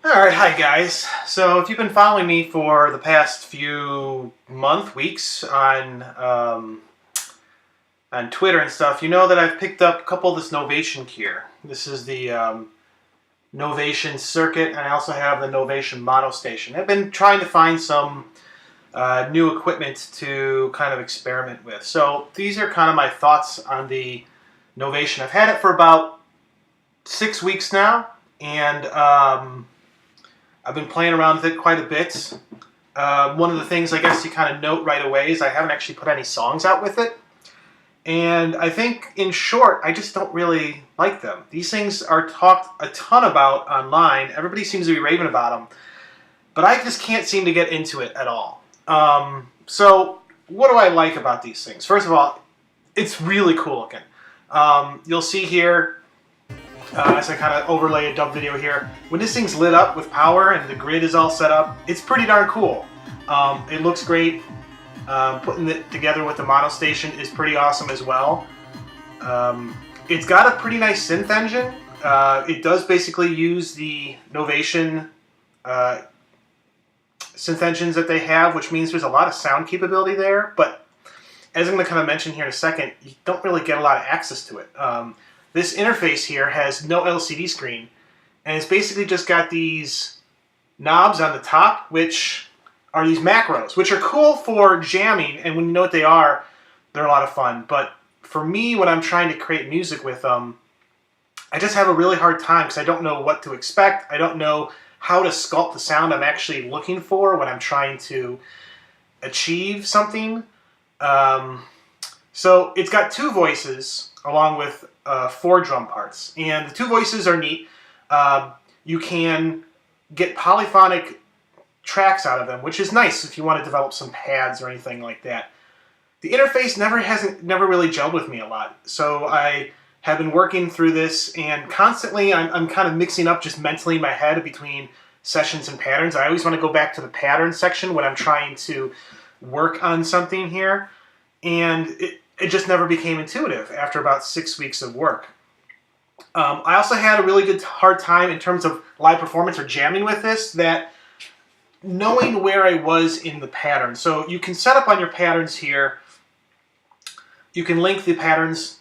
Alright, hi guys. So if you've been following me for the past few weeks on Twitter and stuff, you know that I've picked up a couple of this Novation gear. This is the Novation Circuit, and I also have the Novation Monostation. I've been trying to find some new equipment to kind of experiment with. So these are kind of my thoughts on the Novation. I've had it for about 6 weeks now, and I've been playing around with it quite a bit. One of the things I guess you kind of note right away is I haven't actually put any songs out with it. And I think, in short, I just don't really like them. These things are talked a ton about online. Everybody seems to be raving about them. But I just can't seem to get into it at all. So what do I like about these things? First of all, it's really cool looking. You'll see here, as I kind of overlay a dub video here, when this thing's lit up with power and the grid is all set up, it's pretty darn cool. It looks great. Putting it together with the Monostation is pretty awesome as well. It's got a pretty nice synth engine. It does basically use the Novation synth engines that they have, which means there's a lot of sound capability there, but as I'm going to kind of mention here in a second, you don't really get a lot of access to it. This interface here has no LCD screen, and it's basically just got these knobs on the top, which are these macros, which are cool for jamming, and when you know what they are, they're a lot of fun. But for me, when I'm trying to create music with them, I just have a really hard time because I don't know what to expect. I don't know how to sculpt the sound I'm actually looking for when I'm trying to achieve something. So it's got 2 voices along with 4 drum parts, and the 2 voices are neat. You can get polyphonic tracks out of them, which is nice if you want to develop some pads or anything like that. The interface never really gelled with me a lot, so I have been working through this, and constantly I'm kind of mixing up just mentally in my head between sessions and patterns. I always want to go back to the pattern section when I'm trying to work on something here, and it just never became intuitive after about 6 weeks of work. I also had a really hard time in terms of live performance or jamming with this, that knowing where I was in the pattern. So you can set up on your patterns here. You can link the patterns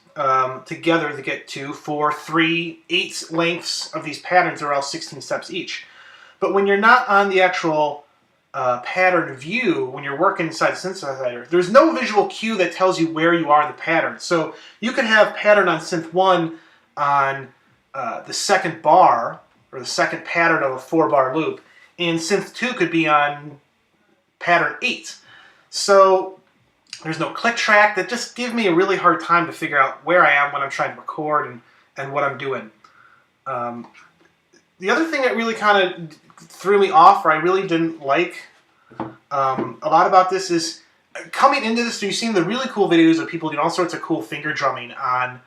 together to get 2, 4, 3, 8 lengths of these patterns are all 16 steps each. But when you're not on the actual pattern view, when you're working inside the synthesizer, there's no visual cue that tells you where you are in the pattern. So you can have pattern on synth 1 on the second bar, or the second pattern of a 4-bar loop, and synth 2 could be on pattern 8. So there's no click track. That just gives me a really hard time to figure out where I am when I'm trying to record and what I'm doing. The other thing that really kind of threw me off, or I really didn't like a lot about this, is coming into this, you've seen the really cool videos of people doing all sorts of cool finger drumming on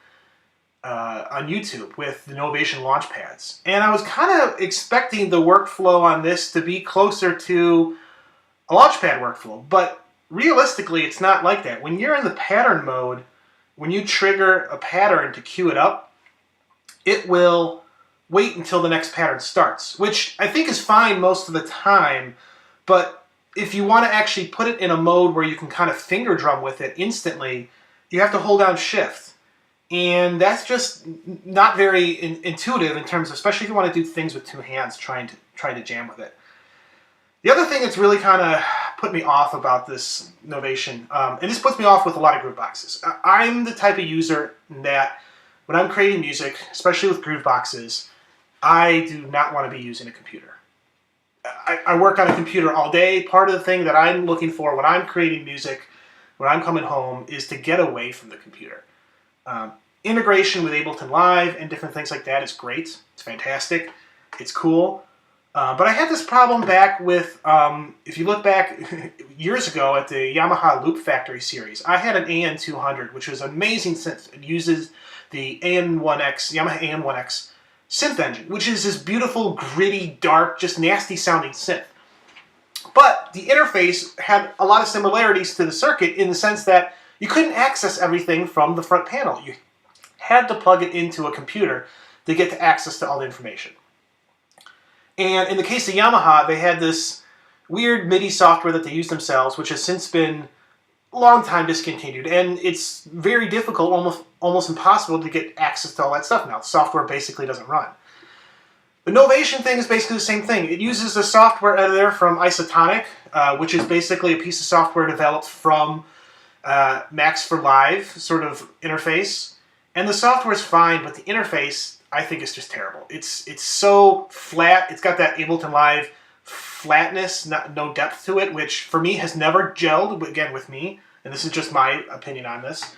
YouTube with the Novation launch pads. And I was kind of expecting the workflow on this to be closer to a launchpad workflow, but realistically it's not like that. When you're in the pattern mode, when you trigger a pattern to cue it up, it will wait until the next pattern starts, which I think is fine most of the time, but if you want to actually put it in a mode where you can kind of finger drum with it instantly, you have to hold down shift. And that's just not very intuitive in terms of, especially if you want to do things with 2 hands, trying to jam with it. The other thing that's really kind of put me off about this Novation, and this puts me off with a lot of groove boxes. I'm the type of user that when I'm creating music, especially with groove boxes, I do not want to be using a computer. I work on a computer all day. Part of the thing that I'm looking for when I'm creating music, when I'm coming home, is to get away from the computer. Integration with Ableton Live and different things like that is great. It's fantastic. It's cool. But I had this problem back with, if you look back years ago at the Yamaha Loop Factory series, I had an AN200, which was an amazing synth. It uses the AN1X, Yamaha AN1X synth engine, which is this beautiful, gritty, dark, just nasty sounding synth. But the interface had a lot of similarities to the circuit in the sense that you couldn't access everything from the front panel. You had to plug it into a computer to get to access to all the information. And in the case of Yamaha, they had this weird MIDI software that they use themselves, which has since been a long time discontinued. And it's very difficult, almost impossible to get access to all that stuff now. The software basically doesn't run. The Novation thing is basically the same thing. It uses a software editor from Isotonic, which is basically a piece of software developed from Max for Live sort of interface. And the software is fine, but the interface, I think, is just terrible. It's so flat. It's got that Ableton Live flatness, no depth to it, which for me has never gelled, again, with me. And this is just my opinion on this.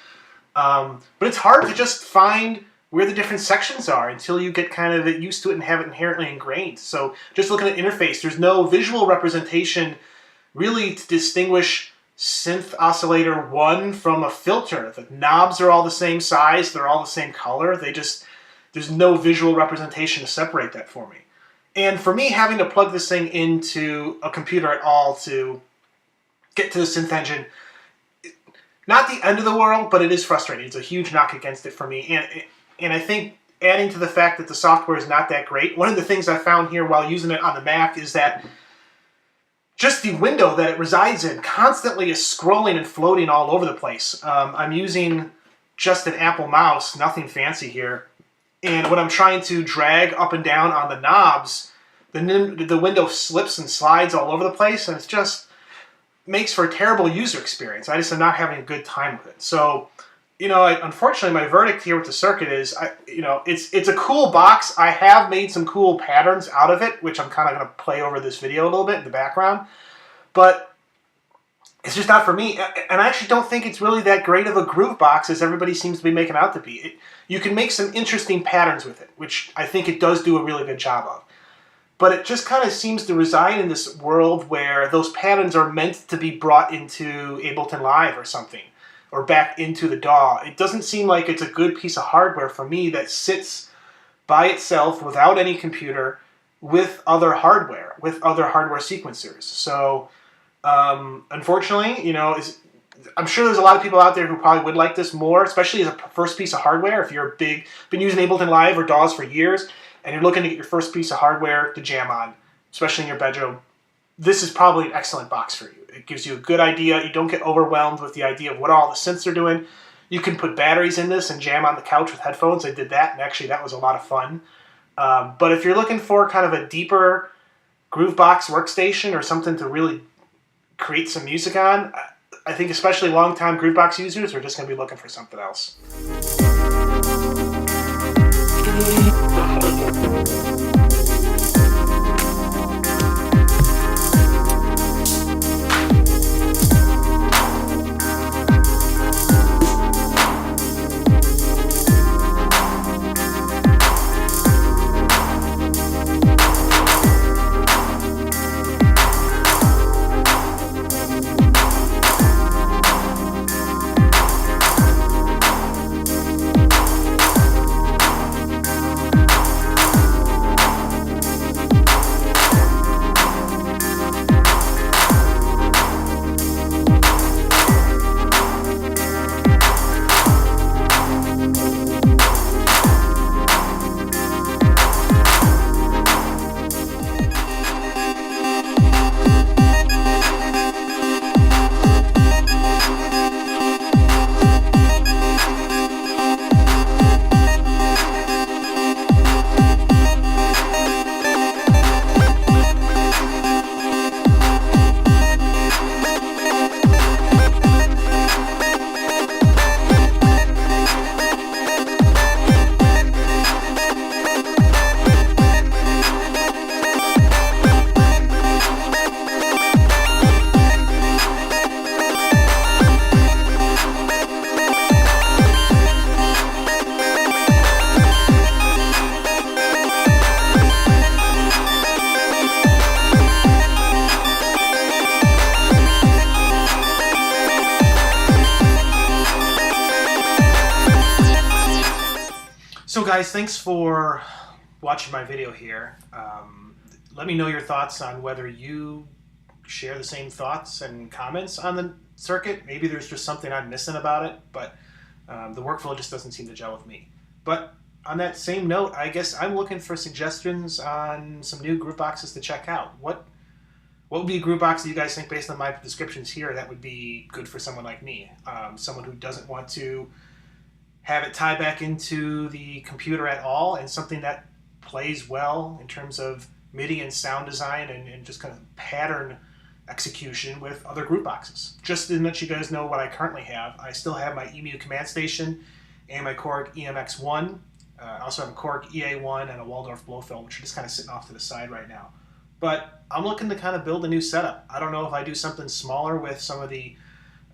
But it's hard to just find where the different sections are until you get kind of used to it and have it inherently ingrained. So just looking at interface, there's no visual representation really to distinguish synth oscillator 1 from a filter. The knobs are all the same size, they're all the same color. There's no visual representation to separate that for me. And for me, having to plug this thing into a computer at all to get to the synth engine, not the end of the world, but it is frustrating. It's a huge knock against it for me. And I think adding to the fact that the software is not that great, one of the things I found here while using it on the Mac is that just the window that it resides in constantly is scrolling and floating all over the place. I'm using just an Apple mouse, nothing fancy here. And when I'm trying to drag up and down on the knobs, the window slips and slides all over the place, and it just makes for a terrible user experience. I just am not having a good time with it. So, unfortunately, my verdict here with the Circuit is, it's a cool box. I have made some cool patterns out of it, which I'm kind of going to play over this video a little bit in the background. But it's just not for me. And I actually don't think it's really that great of a groove box as everybody seems to be making out to be. You can make some interesting patterns with it, which I think it does do a really good job of. But it just kind of seems to reside in this world where those patterns are meant to be brought into Ableton Live or something, or back into the DAW. It doesn't seem like it's a good piece of hardware for me that sits by itself without any computer with other hardware sequencers. So, unfortunately, I'm sure there's a lot of people out there who probably would like this more, especially as a first piece of hardware. If you're been using Ableton Live or DAWs for years, and you're looking to get your first piece of hardware to jam on, especially in your bedroom, this is probably an excellent box for you. It gives you a good idea. You don't get overwhelmed with the idea of what all the synths are doing. You can put batteries in this and jam on the couch with headphones. I did that, and actually that was a lot of fun. But if you're looking for kind of a deeper Groovebox workstation or something to really create some music on, I think especially long-time Groovebox users are just going to be looking for something else. So guys, thanks for watching my video here. Let me know your thoughts on whether you share the same thoughts and comments on the Circuit. Maybe there's just something I'm missing about it, but the workflow just doesn't seem to gel with me. But on that same note, I guess I'm looking for suggestions on some new group boxes to check out. What would be a group box that you guys think, based on my descriptions here, that would be good for someone like me? Someone who doesn't want to have it tie back into the computer at all, and something that plays well in terms of MIDI and sound design and just kind of pattern execution with other group boxes. Just to let you guys know what I currently have, I still have my EMU command station and my Korg EMX1. I also have a Korg EA1 and a Waldorf blow film, which are just kind of sitting off to the side right now. But I'm looking to kind of build a new setup. I don't know if I do something smaller with some of the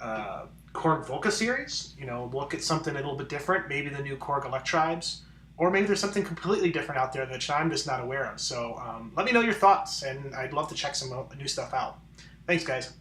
Korg Volca series, look at something a little bit different, maybe the new Korg Electribes, or maybe there's something completely different out there that I'm just not aware of. So let me know your thoughts, and I'd love to check some new stuff out. Thanks, guys.